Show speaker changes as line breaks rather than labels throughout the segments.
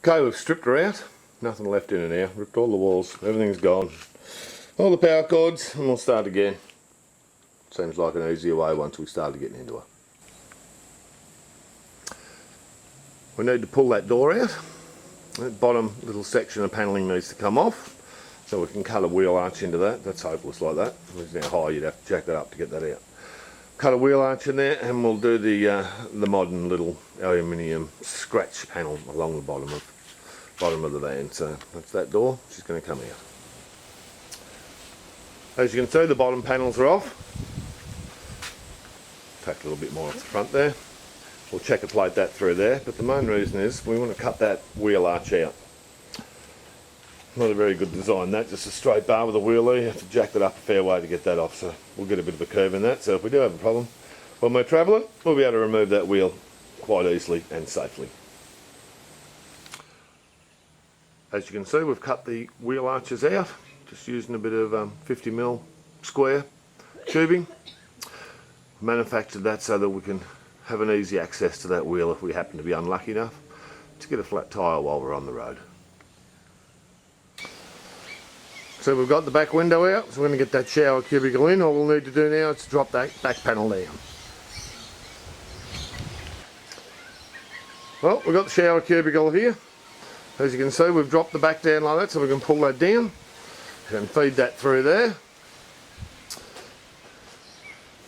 Okay, we've stripped her out. Nothing left in her now. Ripped all the walls. Everything's gone. All the power cords, and we'll start again. Seems like an easier way once we started getting into her. We need to pull that door out. That bottom little section of panelling needs to come off, so we can cut a wheel arch into that. That's hopeless like that. It's how high you'd have to jack that up to get that out. Cut a wheel arch in there, and we'll do the modern little aluminium scratch panel along the bottom of the van. So that's that door. She's going to come out. As you can see, the bottom panels are off. Take a little bit more off the front there. We'll checker plate that through there, but the main reason is we want to cut that wheel arch out. Not a very good design that, just a straight bar with a wheel there. You have to jack that up a fair way to get that off, so we'll get a bit of a curve in that. So if we do have a problem when we're travelling, we'll be able to remove that wheel quite easily and safely. As you can see, we've cut the wheel arches out, just using a bit of 50mm square tubing. Manufactured that so that we can have an easy access to that wheel if we happen to be unlucky enough to get a flat tyre while we're on the road. So we've got the back window out, so we're going to get that shower cubicle in. All we'll need to do now is drop that back panel down. Well, we've got the shower cubicle here. As you can see, we've dropped the back down like that, so we can pull that down and feed that through there.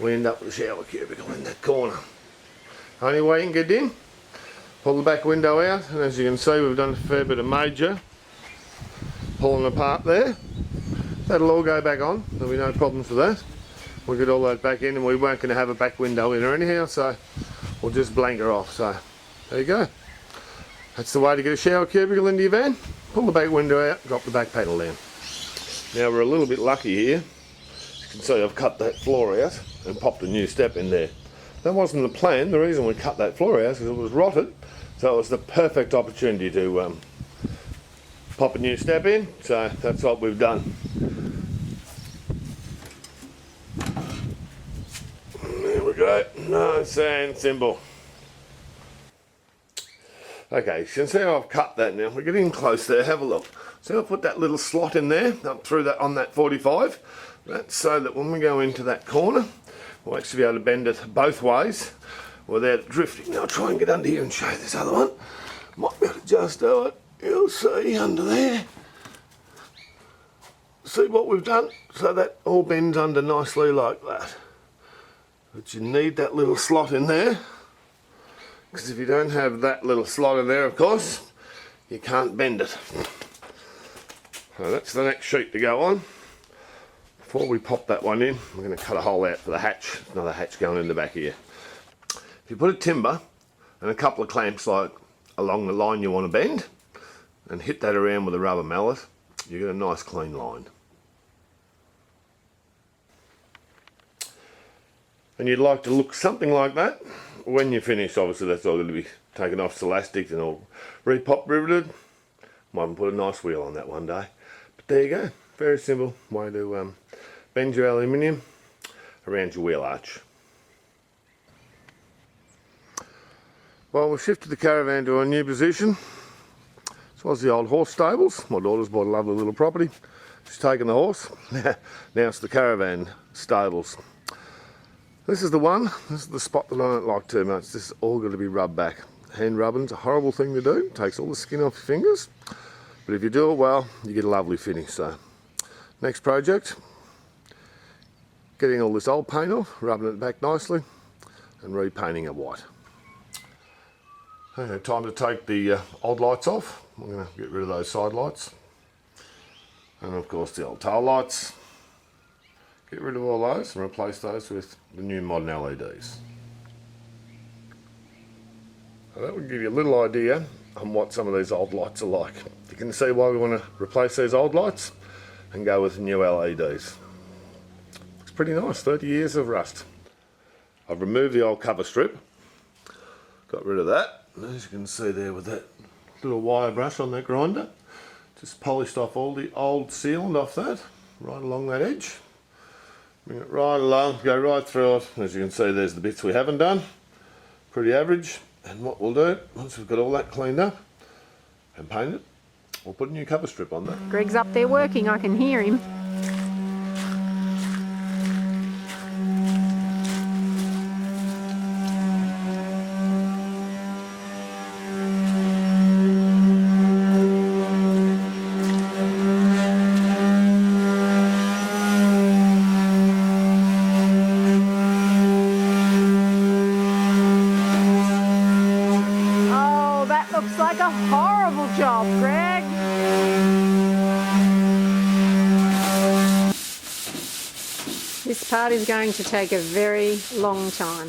We end up with the shower cubicle in that corner. Only way you can get in, pull the back window out, and as you can see, we've done a fair bit of major pulling apart there. That'll all go back on, there'll be no problems with that. We'll get all that back in, and we weren't going to have a back window in her anyhow, so we'll just blank her off. So there you go. That's the way to get a shower cubicle into your van. Pull the back window out, drop the back panel down. Now we're a little bit lucky here. You can see I've cut that floor out and popped a new step in there. That wasn't the plan. The reason we cut that floor out is because it was rotted, so it was the perfect opportunity to pop a new step in, so that's what we've done. There we go, nice and simple. Okay, you can see how I've cut that now. We're getting close there, have a look. So I'll put that little slot in there, up through that on that 45. That's so that when we go into that corner, we'll actually be able to bend it both ways without drifting. Now I'll try and get under here and show you this other one. Might be able to just do it. You'll see under there. See what we've done? So that all bends under nicely like that. But you need that little slot in there, because if you don't have that little slot in there, of course, you can't bend it. So that's the next sheet to go on. Before we pop that one in, we're going to cut a hole out for the hatch. Another hatch going in the back here. If you put a timber and a couple of clamps like along the line you want to bend, and hit that around with a rubber mallet, you get a nice clean line. And you'd like to look something like that when you finish. Obviously that's all going to be taken off, it's elastic and all repop riveted. Might put a nice wheel on that one day. But there you go, very simple way to bend your aluminium around your wheel arch. Well, we've shifted the caravan to a new position. This was the old horse stables. My daughter's bought a lovely little property. She's taken the horse. Now it's the caravan stables. This is the one. This is the spot that I don't like too much. This is all got to be rubbed back. Hand rubbing's a horrible thing to do. It takes all the skin off your fingers. But if you do it well, you get a lovely finish. So, next project, getting all this old paint off, rubbing it back nicely, and repainting it white. Okay, time to take the old lights off. I'm going to get rid of those side lights. And of course the old tail lights. Get rid of all those and replace those with the new modern LEDs. So that will give you a little idea on what some of these old lights are like. You can see why we want to replace these old lights and go with the new LEDs. Looks pretty nice, 30 years of rust. I've removed the old cover strip, got rid of that. And as you can see there with that little wire brush on that grinder, just polished off all the old sealant off that, right along that edge. Bring it right along, go right through it. As you can see, there's the bits we haven't done. Pretty average. And what we'll do, once we've got all that cleaned up, and paint it, or put a new cover strip on that.
Greg's up there working, I can hear him. Looks like a horrible job, Greg. This part is going to take a very long time.